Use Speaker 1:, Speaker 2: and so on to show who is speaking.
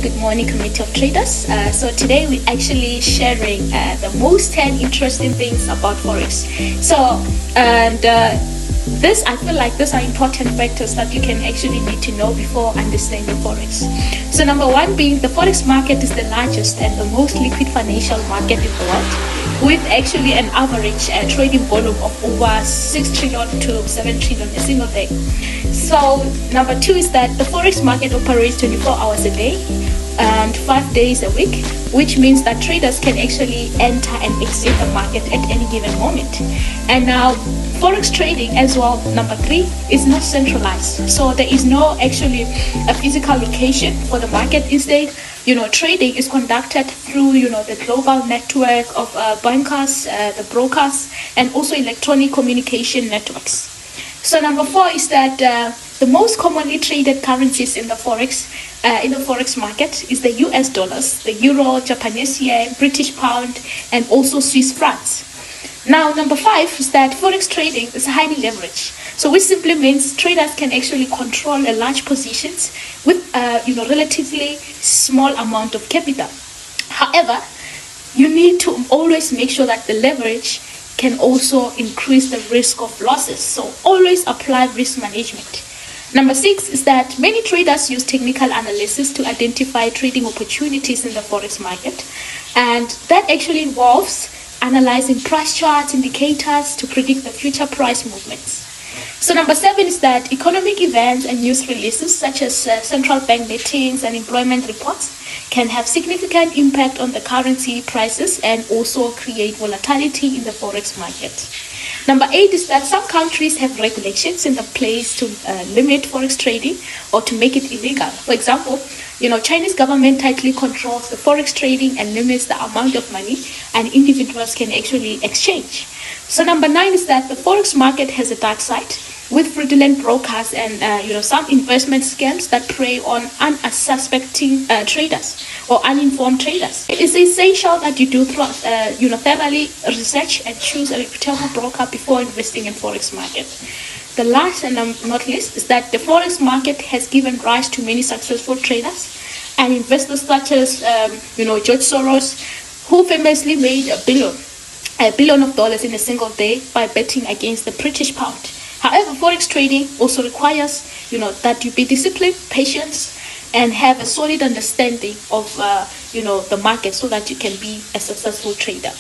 Speaker 1: Good morning, community of traders. So today we're actually sharing the most 10 interesting things about forex. This I feel like these are important factors that you can actually need to know before understanding forex. So number one being the forex market is the largest and the most liquid financial market in the world, with actually an average trading volume of over 6 trillion to 7 trillion a single day. So number two is that the forex market operates 24 hours a day and 5 days a week, which means that traders can actually enter and exit the market at any given moment. And now forex trading as well, number three, is not centralized, so there is no actually a physical location for the market. Instead, trading is conducted through the global network of bankers, the brokers, and also electronic communication networks. So number four is that the most commonly traded currencies in the forex market is the US dollars, the euro, Japanese yen, British pound, and also Swiss francs. Now number five is that forex trading is highly leveraged. So which simply means traders can actually control a large positions with relatively small amount of capital. However, you need to always make sure that the leverage can also increase the risk of losses. So always apply risk management. Number six is that many traders use technical analysis to identify trading opportunities in the forex market, and that actually involves analyzing price charts, indicators to predict the future price movements. So number seven is that economic events and news releases such as central bank meetings and employment reports can have significant impact on the currency prices and also create volatility in the forex market. Number eight is that some countries have regulations in the place to limit forex trading or to make it illegal. For example, Chinese government tightly controls the forex trading and limits the amount of money and individuals can actually exchange. So number nine is that the forex market has a dark side, with fraudulent brokers and some investment scams that prey on unsuspecting traders or uninformed traders. It is essential that you do thoroughly research and choose a reputable broker before investing in forex market. The last and not least is that the forex market has given rise to many successful traders and investors such as George Soros, who famously made a billion of dollars in a single day by betting against the British pound. However, forex trading also requires that you be disciplined, patient, and have a solid understanding of the market so that you can be a successful trader.